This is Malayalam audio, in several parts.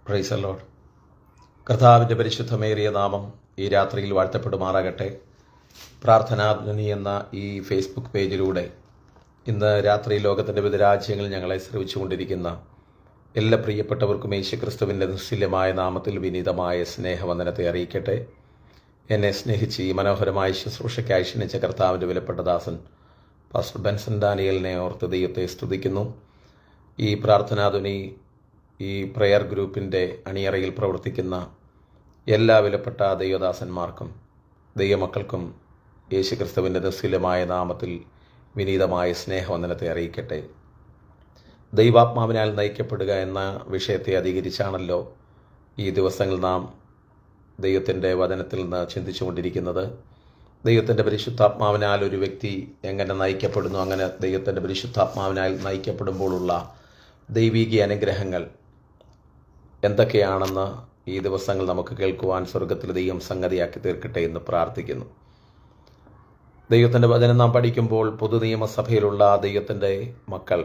Praise the Lord. കർത്താവിൻ്റെ പരിശുദ്ധമേറിയ നാമം ഈ രാത്രിയിൽ വാഴ്ത്തപ്പെടുമാറാകട്ടെ. പ്രാർത്ഥനാധ്വനി എന്ന ഈ ഫേസ്ബുക്ക് പേജിലൂടെ ഇന്ന് രാത്രി ലോകത്തിൻ്റെ വിവിധ രാജ്യങ്ങളിൽ ഞങ്ങളെ ശ്രമിച്ചുകൊണ്ടിരിക്കുന്ന എല്ലാ പ്രിയപ്പെട്ടവർക്കും യേശുക്രിസ്തുവിൻ്റെ നിസ്തുല്യമായ നാമത്തിൽ വിനീതമായ സ്നേഹവന്ദനത്തെ അറിയിക്കട്ടെ. എന്നെ സ്നേഹിച്ച് ഈ മനോഹരമായ ശുശ്രൂഷയ്ക്കായി ക്ഷണിച്ച കർത്താവിൻ്റെ വിലപ്പെട്ട ദാസൻ പാസ്റ്റർ ബെൻസൺ ഡാനിയലിനെ ഓർത്ത് ദൈവത്തെ സ്തുതിക്കുന്നു. ഈ പ്രാർത്ഥനാധ്വനി ഈ പ്രെയർ ഗ്രൂപ്പിൻ്റെ അണിയറയിൽ പ്രവർത്തിക്കുന്ന എല്ലാ വിലപ്പെട്ട ദൈവദാസന്മാർക്കും ദൈവമക്കൾക്കും യേശുക്രിസ്തുവിൻ്റെ നിസ്തുല്യമായ നാമത്തിൽ വിനീതമായ സ്നേഹവന്ദനത്തെ അറിയിക്കട്ടെ. ദൈവാത്മാവിനാൽ നയിക്കപ്പെടുക എന്ന വിഷയത്തെ അധികരിച്ചാണല്ലോ ഈ ദിവസങ്ങൾ നാം ദൈവത്തിൻ്റെ വചനത്തിൽ നിന്ന് ചിന്തിച്ചുകൊണ്ടിരിക്കുന്നത്. ദൈവത്തിൻ്റെ പരിശുദ്ധാത്മാവിനാൽ ഒരു വ്യക്തി എങ്ങനെ നയിക്കപ്പെടുന്നു, അങ്ങനെ ദൈവത്തിൻ്റെ പരിശുദ്ധാത്മാവിനാൽ നയിക്കപ്പെടുമ്പോഴുള്ള ദൈവീക അനുഗ്രഹങ്ങൾ എന്തൊക്കെയാണെന്ന് ഈ ദിവസങ്ങൾ നമുക്ക് കേൾക്കുവാൻ സ്വർഗത്തിൽ ദൈവം സംഗതിയാക്കി തീർക്കട്ടെ എന്ന് പ്രാർത്ഥിക്കുന്നു. ദൈവത്തിൻ്റെ വചനം നാം പഠിക്കുമ്പോൾ പൊതുനിയമസഭയിലുള്ള ദൈവത്തിൻ്റെ മക്കൾ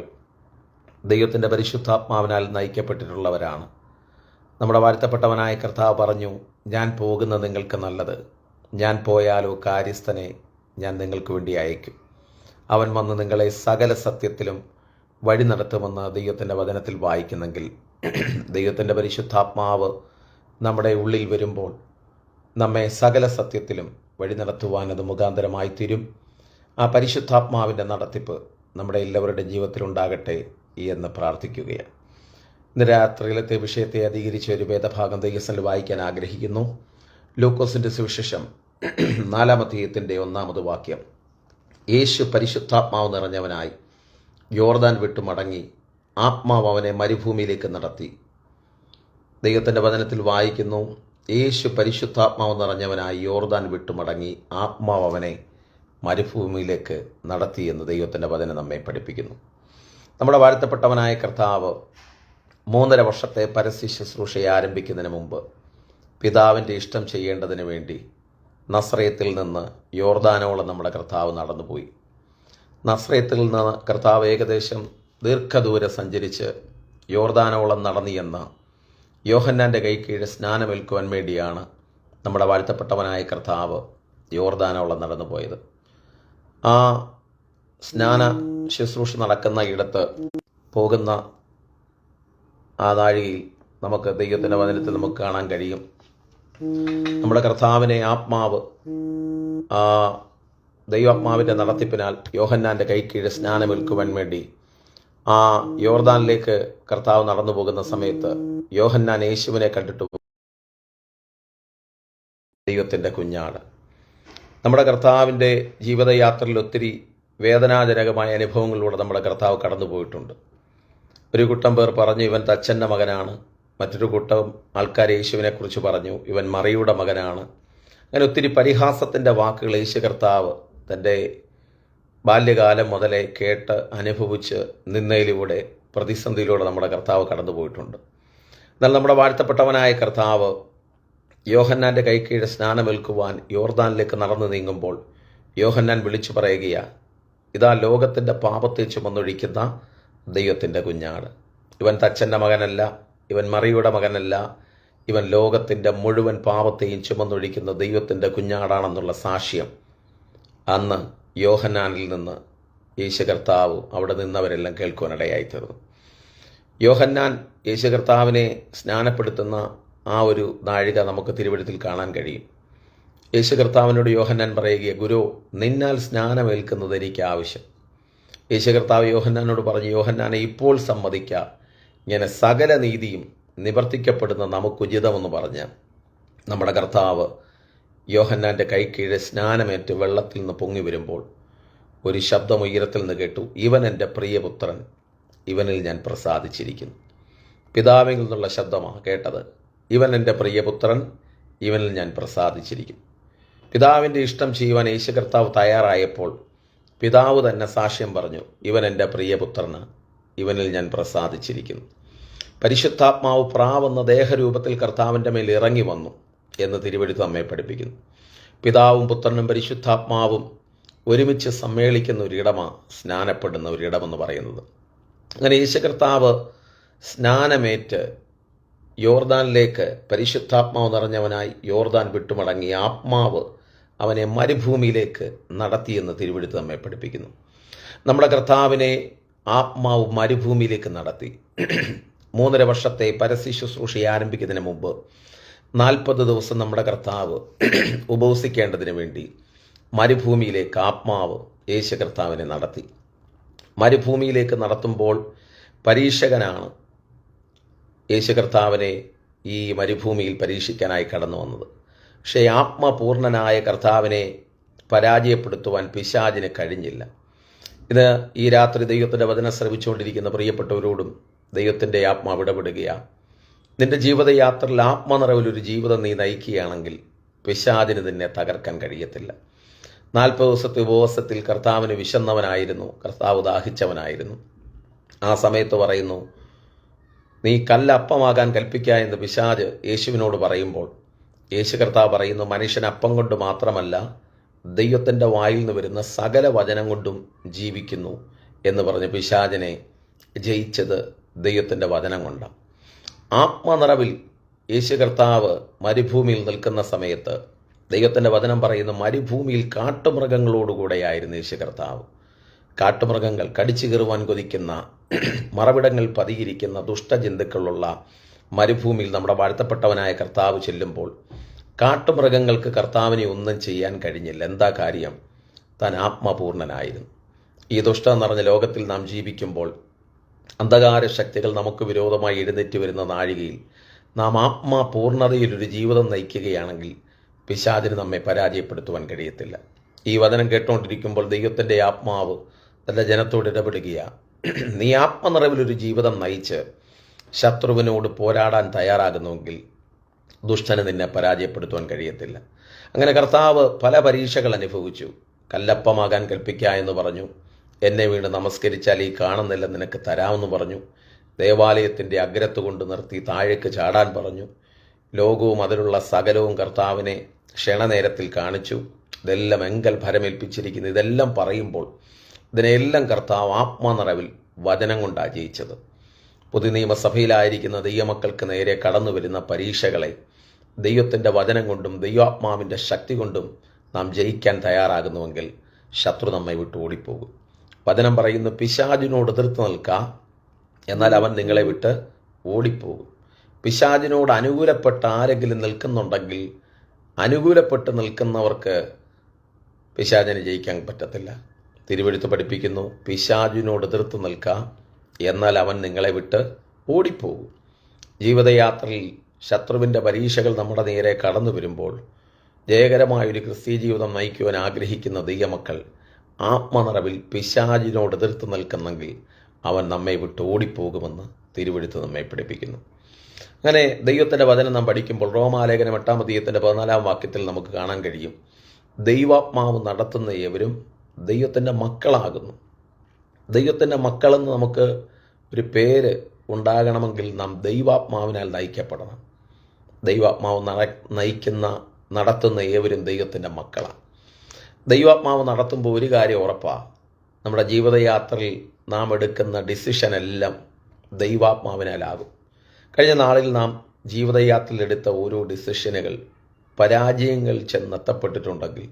ദൈവത്തിൻ്റെ പരിശുദ്ധാത്മാവിനാൽ നയിക്കപ്പെട്ടിട്ടുള്ളവരാണ്. നമ്മുടെ വാഴ്ത്തപ്പെട്ടവനായ കർത്താവ് പറഞ്ഞു, ഞാൻ പോകുന്നത് നിങ്ങൾക്ക് നല്ലത്, ഞാൻ പോയാലോ കാര്യസ്ഥനെ ഞാൻ നിങ്ങൾക്ക് വേണ്ടി അയക്കും, അവൻ വന്ന് നിങ്ങളെ സകല സത്യത്തിലും വഴി നടത്തുമെന്ന് ദൈവത്തിൻ്റെ വചനത്തിൽ വായിക്കുന്നെങ്കിൽ, ദൈവത്തിൻ്റെ പരിശുദ്ധാത്മാവ് നമ്മുടെ ഉള്ളിൽ വരുമ്പോൾ നമ്മെ സകല സത്യത്തിലും വഴി നടത്തുവാൻ അത് മുഖാന്തരമായി തീരും. ആ പരിശുദ്ധാത്മാവിൻ്റെ നടത്തിപ്പ് നമ്മുടെ എല്ലാവരുടെ ജീവിതത്തിലുണ്ടാകട്ടെ എന്ന് പ്രാർത്ഥിക്കുകയാണ്. ഇന്ന് രാത്രിയിലത്തെ വിഷയത്തെ അധികരിച്ച ഒരു വേദഭാഗം ദൈവസനിൽ വായിക്കാൻ ആഗ്രഹിക്കുന്നു. ലൂക്കോസിൻ്റെ സുവിശേഷം 4-ാം അധ്യായത്തിൻ്റെ 1-ാമത് വാക്യം. യേശു പരിശുദ്ധാത്മാവ് നിറഞ്ഞവനായി യോർദാൻ വിട്ടു മടങ്ങി, ആത്മാവ് അവനെ മരുഭൂമിയിലേക്ക് നടത്തി. ദൈവത്തിൻ്റെ വചനത്തിൽ വായിക്കുന്നു, യേശു പരിശുദ്ധാത്മാവ് നിറഞ്ഞവനായി യോർദാൻ വിട്ടു മടങ്ങി, ആത്മാവ് അവനെ മരുഭൂമിയിലേക്ക് നടത്തി എന്ന് ദൈവത്തിൻ്റെ വചനം നമ്മെ പഠിപ്പിക്കുന്നു. നമ്മുടെ വാഴ്ത്തപ്പെട്ടവനായ കർത്താവ് 3.5 വർഷത്തെ പരസ്യ ശുശ്രൂഷയെ ആരംഭിക്കുന്നതിന് മുമ്പ് പിതാവിൻ്റെ ഇഷ്ടം ചെയ്യേണ്ടതിന് വേണ്ടി നസ്രയത്തിൽ നിന്ന് യോർദാനോളം നമ്മുടെ കർത്താവ് നടന്നുപോയി. നസ്രയത്തിൽ നിന്ന് കർത്താവ് ഏകദേശം ദീർഘദൂരം സഞ്ചരിച്ച് യോർദാനോളം നടന്നു എന്ന് യോഹന്നാൻ്റെ കൈക്കീഴ് സ്നാനമേൽക്കുവാൻ വേണ്ടിയാണ് നമ്മുടെ വാഴ്ത്തപ്പെട്ടവനായ കർത്താവ് യോർദാനോളം നടന്നു പോയത്. ആ സ്നാന ശുശ്രൂഷ നടക്കുന്ന ഇടത്ത് പോകുന്ന ആ നാഴികയിൽ നമുക്ക് ദൈവത്തിൻ്റെ വചനത്തിൽ നമുക്ക് കാണാൻ കഴിയും, നമ്മുടെ കർത്താവിനെ ആത്മാവ് ദൈവാത്മാവിൻ്റെ നടത്തിപ്പിനാൽ യോഹന്നാൻ്റെ കൈക്കീഴ് സ്നാനമേൽക്കുവാൻ വേണ്ടി ആ യോർദാനിലേക്ക് കർത്താവ് നടന്നു പോകുന്ന സമയത്ത് യോഹന്നാൻ യേശുവിനെ കണ്ടിട്ട് ദൈവത്തിൻ്റെ കുഞ്ഞാണ്. നമ്മുടെ കർത്താവിൻ്റെ ജീവിതയാത്രയിൽ ഒത്തിരി വേദനാജനകമായ അനുഭവങ്ങളിലൂടെ നമ്മുടെ കർത്താവ് കടന്നു പോയിട്ടുണ്ട്. ഒരു കൂട്ടം പേർ പറഞ്ഞു ഇവൻ തച്ചൻ്റെ മകനാണ്, മറ്റൊരു കൂട്ടം ആൾക്കാർ യേശുവിനെക്കുറിച്ച് പറഞ്ഞു ഇവൻ മറിയുടെ മകനാണ്. അങ്ങനെ ഒത്തിരി പരിഹാസത്തിൻ്റെ വാക്കുകൾ യേശു കർത്താവ് തൻ്റെ ബാല്യകാലം മുതലേ കേട്ട് അനുഭവിച്ച് നിന്നയിലൂടെ പ്രതിസന്ധിയിലൂടെ നമ്മുടെ കർത്താവ് കടന്നു പോയിട്ടുണ്ട്. എന്നാൽ നമ്മുടെ വാഴ്ത്തപ്പെട്ടവനായ കർത്താവ് യോഹന്നാൻ്റെ കൈക്കീഴ് സ്നാനമേൽക്കുവാൻ യോർദാനിലേക്ക് നടന്നു നീങ്ങുമ്പോൾ യോഹന്നാൻ വിളിച്ചു പറയുകയാണ്, ഇതാ ലോകത്തിൻ്റെ പാപത്തെ ചുമന്നൊഴിക്കുന്ന ദൈവത്തിൻ്റെ കുഞ്ഞാണ്. ഇവൻ തച്ചൻ്റെ മകനല്ല, ഇവൻ മറിയുടെ മകനല്ല, ഇവൻ ലോകത്തിൻ്റെ മുഴുവൻ പാപത്തെയും ചുമന്നൊഴിക്കുന്ന ദൈവത്തിൻ്റെ കുഞ്ഞാടാണെന്നുള്ള സാക്ഷ്യം അന്ന് യോഹന്നാനിൽ നിന്ന് യേശു കർത്താവ് അവിടെ നിന്നവരെല്ലാം കേൾക്കുവാനിടയായി തീർന്നു. യോഹന്നാൻ യേശു കർത്താവിനെ സ്നാനപ്പെടുത്തുന്ന ആ ഒരു നാഴിക നമുക്ക് തിരുവെഴുത്തിൽ കാണാൻ കഴിയും. യേശു കർത്താവിനോട് യോഹന്നാൻ പറയുക, ഗുരു, നിന്നാൽ സ്നാനമേൽക്കുന്നത് എനിക്ക് ആവശ്യം. യേശു കർത്താവ് യോഹന്നാനോട് പറഞ്ഞു, യോഹന്നാനെ ഇപ്പോൾ സമ്മതിക്കാം, ഇങ്ങനെ സകല നീതിയും നിവർത്തിക്കപ്പെടുന്ന നമുക്കുചിതമെന്ന് പറഞ്ഞ് നമ്മുടെ കർത്താവ് യോഹന്നാൻ്റെ കൈക്കീഴ് സ്നാനമേറ്റ് വെള്ളത്തിൽ നിന്ന് പൊങ്ങി വരുമ്പോൾ ഒരു ശബ്ദം ഉയരത്തിൽ നിന്ന് കേട്ടു, ഇവൻ എൻ്റെ പ്രിയപുത്രൻ, ഇവനിൽ ഞാൻ പ്രസാദിച്ചിരിക്കുന്നു. പിതാവിൽ നിന്നുള്ള ശബ്ദമാണ് കേട്ടത്, ഇവൻ എൻ്റെ പ്രിയപുത്രൻ, ഇവനിൽ ഞാൻ പ്രസാദിച്ചിരിക്കുന്നു. പിതാവിൻ്റെ ഇഷ്ടം ചെയ്യുവാൻ യേശു കർത്താവ് തയ്യാറായപ്പോൾ പിതാവ് തന്നെ സാക്ഷ്യം പറഞ്ഞു, ഇവൻ എൻ്റെ പ്രിയപുത്രന്, ഇവനിൽ ഞാൻ പ്രസാദിച്ചിരിക്കുന്നു. പരിശുദ്ധാത്മാവ് പ്രാവെന്ന ദേഹരൂപത്തിൽ കർത്താവിൻ്റെ മേൽ ഇറങ്ങി വന്നു എന്ന് തിരുവെഴുത്ത് നമ്മെ പഠിപ്പിക്കുന്നു. പിതാവും പുത്രനും പരിശുദ്ധാത്മാവും ഒരുമിച്ച് സമ്മേളിക്കുന്ന ഒരിടമാണ് സ്നാനപ്പെടുന്ന ഒരിടമെന്ന് പറയുന്നത്. അങ്ങനെ യേശു കർത്താവ് സ്നാനമേറ്റ് യോർദാനിലേക്ക് പരിശുദ്ധാത്മാവ് നിറഞ്ഞവനായി യോർദാൻ വിട്ടുമടങ്ങി ആത്മാവ് അവനെ മരുഭൂമിയിലേക്ക് നടത്തിയെന്ന് തിരുവെഴുത്ത് നമ്മെ പഠിപ്പിക്കുന്നു. നമ്മുടെ കർത്താവിനെ ആത്മാവ് മരുഭൂമിയിലേക്ക് നടത്തി. 3.5 വർഷത്തെ പരസ്യ ശുശ്രൂഷ ആരംഭിക്കുന്നതിന് മുമ്പ് 40 ദിവസം നമ്മുടെ കർത്താവ് ഉപവസിക്കേണ്ടതിന് വേണ്ടി മരുഭൂമിയിലേക്ക് ആത്മാവ് യേശു കർത്താവിനെ നടത്തി. മരുഭൂമിയിലേക്ക് നടത്തുമ്പോൾ പരീക്ഷകനാണ് യേശു കർത്താവിനെ ഈ മരുഭൂമിയിൽ പരീക്ഷിക്കാനായി കടന്നു വന്നത്. പക്ഷേ ആത്മപൂർണനായ കർത്താവിനെ പരാജയപ്പെടുത്തുവാൻ പിശാചിന് കഴിഞ്ഞില്ല. ഇത് ഈ രാത്രി ദൈവത്തിൻ്റെ വചനം ശ്രവിച്ചുകൊണ്ടിരിക്കുന്ന പ്രിയപ്പെട്ടവരോടും ദൈവത്തിൻ്റെ ആത്മാവ് ഇടപെടുകയാണ്. നിന്റെ ജീവിതയാത്രയിൽ ആത്മനിറവിലൊരു ജീവിതം നീ നയിക്കുകയാണെങ്കിൽ പിശാചിന് നിന്നെ തകർക്കാൻ കഴിയത്തില്ല. 40 ദിവസത്തെ ഉപവാസത്തിൽ കർത്താവിന് വിശന്നവനായിരുന്നു, കർത്താവ് ദാഹിച്ചവനായിരുന്നു. ആ സമയത്ത് പറയുന്നു, നീ കല്ലപ്പമാകാൻ കൽപ്പിക്കുക എന്ന് പിശാച് യേശുവിനോട് പറയുമ്പോൾ യേശു കർത്താവ് പറയുന്നു, മനുഷ്യൻ അപ്പം കൊണ്ട് മാത്രമല്ല ദൈവത്തിൻ്റെ വായിൽ നിന്ന് വരുന്ന സകല വചനം കൊണ്ടും ജീവിക്കുന്നു എന്ന് പറഞ്ഞ് പിശാചിനെ ജയിച്ചത് ദൈവത്തിൻ്റെ വചനം കൊണ്ടാണ്. ആത്മനിറവിൽ യേശു കർത്താവ് മരുഭൂമിയിൽ നിൽക്കുന്ന സമയത്ത് ദൈവത്തിൻ്റെ വചനം പറയുന്ന മരുഭൂമിയിൽ കാട്ടുമൃഗങ്ങളോടുകൂടെയായിരുന്നു യേശു കർത്താവ്. കാട്ടുമൃഗങ്ങൾ, കടിച്ചു കീറുവാൻ കൊതിക്കുന്ന, മറവിടങ്ങൾ പതിയിരിക്കുന്ന ദുഷ്ടജന്തുക്കളുള്ള മരുഭൂമിയിൽ നമ്മുടെ വാഴ്ത്തപ്പെട്ടവനായ കർത്താവ് ചെല്ലുമ്പോൾ കാട്ടുമൃഗങ്ങൾക്ക് കർത്താവിനെ ഒന്നും ചെയ്യാൻ കഴിഞ്ഞില്ല. എന്താ കാര്യം? താൻ ആത്മപൂർണനായിരുന്നു. ഈ ദുഷ്ടം നിറഞ്ഞ ലോകത്തിൽ നാം ജീവിക്കുമ്പോൾ അന്ധകാര ശക്തികൾ നമുക്ക് വിരോധമായി എഴുന്നേറ്റ് വരുന്ന നാഴികയിൽ നാം ആത്മപൂർണതയിലൊരു ജീവിതം നയിക്കുകയാണെങ്കിൽ പിശാചിന് നമ്മെ പരാജയപ്പെടുത്തുവാൻ കഴിയത്തില്ല. ഈ വചനം കേട്ടുകൊണ്ടിരിക്കുമ്പോൾ ദൈവത്തിൻ്റെ ആത്മാവ് തൻ്റെ ജനത്തോട് ഇടപെടുകയാണ്. നീ ആത്മനിറവിലൊരു ജീവിതം നയിച്ച് ശത്രുവിനോട് പോരാടാൻ തയ്യാറാകുന്നുവെങ്കിൽ ദുഷ്ടന് നിന്നെ പരാജയപ്പെടുത്തുവാൻ കഴിയത്തില്ല. അങ്ങനെ കർത്താവ് പല പരീക്ഷകൾ അനുഭവിച്ചു. കല്ലപ്പമാകാൻ കൽപ്പിക്കുക എന്ന് പറഞ്ഞു. എന്നെ വീണ് നമസ്കരിച്ചാൽ ഈ കാണുന്നില്ല നിനക്ക് തരാമെന്ന് പറഞ്ഞു. ദേവാലയത്തിൻ്റെ അഗ്രത്ത് കൊണ്ട് നിർത്തി താഴേക്ക് ചാടാൻ പറഞ്ഞു. ലോകവും അതിലുള്ള സകലവും കർത്താവിനെ ക്ഷണനേരത്തിൽ കാണിച്ചു. ഇതെല്ലാം എങ്കൽ ഭരമേൽപ്പിച്ചിരിക്കുന്നു. ഇതെല്ലാം പറയുമ്പോൾ ഇതിനെല്ലാം കർത്താവ് ആത്മനിറവിൽ വചനം കൊണ്ടാണ് ജയിച്ചത്. പുതിയ നിയമസഭയിലായിരിക്കുന്ന ദൈവമക്കൾക്ക് നേരെ കടന്നു വരുന്ന പരീക്ഷകളെ ദൈവത്തിൻ്റെ വചനം കൊണ്ടും ദൈവാത്മാവിൻ്റെ ശക്തി കൊണ്ടും നാം ജയിക്കാൻ തയ്യാറാകുന്നുവെങ്കിൽ ശത്രു നമ്മെ വിട്ട് ഓടിപ്പോകും. വചനം പറയുന്നു, പിശാചിനോട് എതിർത്ത് നിൽക്കുക, എന്നാൽ അവൻ നിങ്ങളെ വിട്ട് ഓടിപ്പോകും. പിശാചിനോട് അനുകൂലപ്പെട്ട് ആരെങ്കിലും നിൽക്കുന്നുണ്ടെങ്കിൽ അനുകൂലപ്പെട്ട് നിൽക്കുന്നവർക്ക് പിശാചിനെ ജയിക്കാൻ പറ്റത്തില്ല. തിരുവെഴുത്ത് പഠിപ്പിക്കുന്നു, പിശാചിനോട് എതിർത്ത് നിൽക്കുക, എന്നാൽ അവൻ നിങ്ങളെ വിട്ട് ഓടിപ്പോകും. ജീവിതയാത്രയിൽ ശത്രുവിൻ്റെ പരീക്ഷകൾ നമ്മുടെ നേരെ കടന്നു വരുമ്പോൾ ജയകരമായൊരു ക്രിസ്തീയ ജീവിതം നയിക്കുവാൻ ആഗ്രഹിക്കുന്ന ദൈവമക്കൾ ആത്മനിറവിൽ പിശാചിനോട് എതിർത്ത് നിൽക്കുന്നെങ്കിൽ അവൻ നമ്മെ വിട്ട് ഓടിപ്പോകുമെന്ന് തിരുവെഴുത്ത് നമ്മെ പഠിപ്പിക്കുന്നു. അങ്ങനെ ദൈവത്തിൻ്റെ വചനം നാം പഠിക്കുമ്പോൾ റോമാലേഖനം 8-ാം അധ്യായത്തിൻ്റെ 14-ാം വാക്യത്തിൽ നമുക്ക് കാണാൻ കഴിയും, ദൈവാത്മാവ് നടത്തുന്ന ഏവരും ദൈവത്തിൻ്റെ മക്കളാകുന്നു. ദൈവത്തിൻ്റെ മക്കളെന്ന് നമുക്ക് ഒരു പേര് ഉണ്ടാകണമെങ്കിൽ നാം ദൈവാത്മാവിനാൽ നയിക്കപ്പെടണം. ദൈവാത്മാവ് നടത്തുന്ന ഏവരും ദൈവത്തിൻ്റെ മക്കളാണ്. ദൈവാത്മാവ് നടത്തുമ്പോൾ ഒരു കാര്യം ഉറപ്പാണ്, നമ്മുടെ ജീവിതയാത്രയിൽ നാം എടുക്കുന്ന ഡിസിഷനെല്ലാം ദൈവാത്മാവിനാലാകും. കഴിഞ്ഞ നാളിൽ നാം ജീവിതയാത്രയിൽ എടുത്ത ഓരോ ഡിസിഷനുകൾ പരാജയങ്ങൾ ചെന്നെത്തപ്പെട്ടിട്ടുണ്ടെങ്കിൽ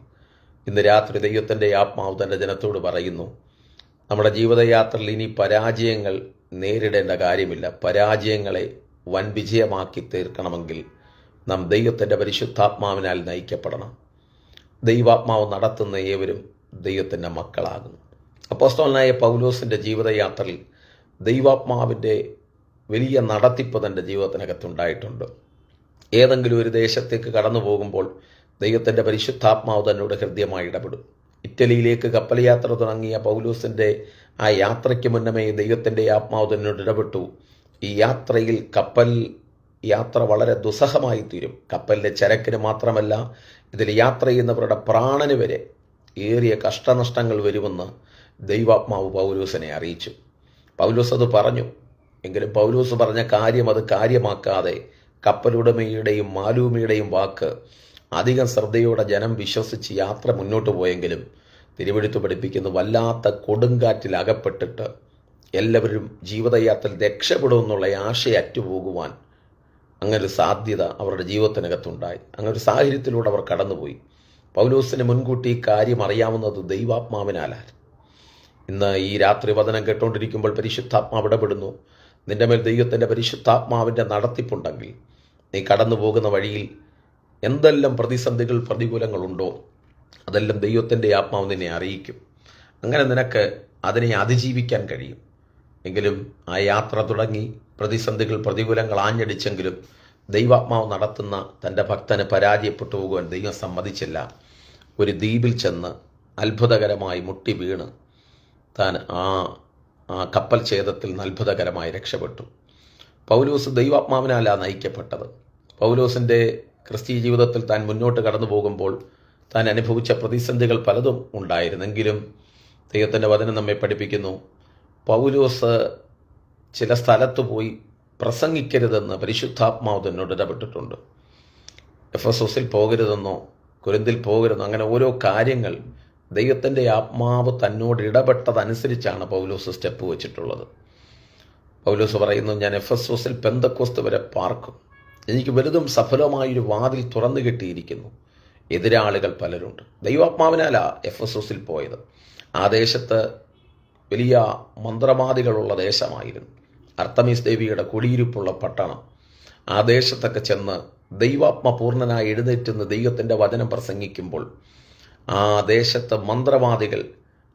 ഇന്ന് രാത്രി ദൈവത്തിൻ്റെ ആത്മാവ് തൻ്റെ ജനത്തോട് പറയുന്നു, നമ്മുടെ ജീവിതയാത്രയിൽ ഇനി പരാജയങ്ങൾ നേരിടേണ്ട കാര്യമില്ല. പരാജയങ്ങളെ വൻ വിജയമാക്കി തീർക്കണമെങ്കിൽ നാം ദൈവത്തിൻ്റെ പരിശുദ്ധാത്മാവിനാൽ നയിക്കപ്പെടണം. ദൈവാത്മാവ് നടത്തുന്ന ഏവരും ദൈവത്തിൻ്റെ മക്കളാകുന്നു. അപ്പോസ്തലനായ പൗലോസിൻ്റെ ജീവിതയാത്രയിൽ ദൈവാത്മാവിൻ്റെ വലിയ നടത്തിപ്പ് തൻ്റെ ജീവിതത്തിനകത്തുണ്ടായിട്ടുണ്ട്. ഏതെങ്കിലും ഒരു ദേശത്തേക്ക് കടന്നു പോകുമ്പോൾ ദൈവത്തിൻ്റെ പരിശുദ്ധാത്മാവ് തന്നോട് ഹൃദ്യമായി ഇടപെടും. ഇറ്റലിയിലേക്ക് കപ്പൽ യാത്ര തുടങ്ങിയ പൗലോസിൻ്റെ ആ യാത്രയ്ക്ക് മുന്നമേ ദൈവത്തിൻ്റെ ആത്മാവ് തന്നോട് ഇടപെട്ടു. ഈ യാത്രയിൽ കപ്പൽ യാത്ര വളരെ ദുസ്സഹമായി തീരും. കപ്പലിൻ്റെ ചരക്കിന് മാത്രമല്ല, ഇതിൽ യാത്ര ചെയ്യുന്നവരുടെ പ്രാണന് വരെ ഏറിയ കഷ്ടനഷ്ടങ്ങൾ വരുമെന്ന് ദൈവാത്മാവ് പൗലോസിനെ അറിയിച്ചു. പൗലോസ് അത് പറഞ്ഞു. എങ്കിലും പൗലോസ് പറഞ്ഞ കാര്യം അത് കാര്യമാക്കാതെ കപ്പലുടമയുടെയും മാലൂമിയുടെയും വാക്ക് അധികം ശ്രദ്ധയോടെ ജനം വിശ്വസിച്ച് യാത്ര മുന്നോട്ട് പോയെങ്കിലും തിരുവെഴുത്ത് പഠിപ്പിക്കുന്ന വല്ലാത്ത കൊടുങ്കാറ്റിൽ അകപ്പെട്ടിട്ട് എല്ലാവരും ജീവിതയാത്രയിൽ രക്ഷപ്പെടുമെന്നുള്ള ആശയറ്റുപോകുവാൻ അങ്ങനൊരു സാധ്യത അവരുടെ ജീവിതത്തിനകത്തുണ്ടായി. അങ്ങനൊരു സാഹചര്യത്തിലൂടെ അവർ കടന്നുപോയി. പൗലോസിന് മുൻകൂട്ടി ഈ കാര്യം അറിയാവുന്നത് ദൈവാത്മാവിനാലാണ്. ഇന്ന് ഈ രാത്രി വചനം കേട്ടുകൊണ്ടിരിക്കുമ്പോൾ പരിശുദ്ധാത്മാവ് ഇടപെടുന്നു. നിന്റെ മേൽ ദൈവത്തിൻ്റെ പരിശുദ്ധാത്മാവിൻ്റെ നടത്തിപ്പുണ്ടെങ്കിൽ നീ കടന്നു പോകുന്ന വഴിയിൽ എന്തെല്ലാം പ്രതിസന്ധികൾ പ്രതികൂലങ്ങളുണ്ടോ അതെല്ലാം ദൈവത്തിൻ്റെ ആത്മാവ് നിന്നെ അറിയിക്കും. അങ്ങനെ നിനക്ക് അതിനെ അതിജീവിക്കാൻ കഴിയും. എങ്കിലും ആ യാത്ര തുടങ്ങി പ്രതിസന്ധികൾ പ്രതികൂലങ്ങൾ ആഞ്ഞടിച്ചെങ്കിലും ദൈവാത്മാവ് നടത്തുന്ന തൻ്റെ ഭക്തന് പരാജയപ്പെട്ടു പോകുവാൻ ദൈവം സമ്മതിച്ചില്ല. ഒരു ദ്വീപിൽ ചെന്ന് അത്ഭുതകരമായി മുട്ടി വീണ് താൻ ആ കപ്പൽ ഛേദത്തിൽ നിന്ന് അത്ഭുതകരമായി രക്ഷപ്പെട്ടു. പൗലോസ് ദൈവാത്മാവിനാലാണ് നയിക്കപ്പെട്ടത്. പൗലോസിൻ്റെ ക്രിസ്തീയ ജീവിതത്തിൽ താൻ മുന്നോട്ട് കടന്നു പോകുമ്പോൾ താൻ അനുഭവിച്ച പ്രതിസന്ധികൾ പലതും ഉണ്ടായിരുന്നെങ്കിലും ദൈവത്തിൻ്റെ വചനം നമ്മെ പഠിപ്പിക്കുന്നു, പൗലോസ് ചില സ്ഥലത്ത് പോയി പ്രസംഗിക്കരുതെന്ന് പരിശുദ്ധാത്മാവ് തന്നോട് ഇടപെട്ടിട്ടുണ്ട്. എഫെസോസിൽ പോകരുതെന്നോ കൊരിന്തിൽ പോകരുതെന്നോ അങ്ങനെ ഓരോ കാര്യങ്ങൾ ദൈവത്തിൻ്റെ ആത്മാവ് തന്നോട് ഇടപെട്ടതനുസരിച്ചാണ് പൗലോസ് സ്റ്റെപ്പ് വെച്ചിട്ടുള്ളത്. പൗലോസ് പറയുന്നു, ഞാൻ എഫെസോസിൽ പെന്തക്കോസ്ത് വരെ പാർക്കും. എനിക്ക് വലുതും സഫലമായൊരു വാതിൽ തുറന്നു കിട്ടിയിരിക്കുന്നു. എതിരാളികൾ പലരുണ്ട്. ദൈവാത്മാവിനാലാ എഫെസോസിൽ പോയത്. ആ ദേശത്ത് വലിയ മന്ത്രവാദികളുള്ള ദേശമായിരുന്നു. അർത്തമീസ് ദേവിയുടെ കുടിയിരിപ്പുള്ള പട്ടണം. ആ ദേശത്തൊക്കെ ചെന്ന് ദൈവാത്മപൂർണനായി എഴുന്നേറ്റുന്ന ദൈവത്തിൻ്റെ വചനം പ്രസംഗിക്കുമ്പോൾ ആ ദേശത്ത് മന്ത്രവാദികൾ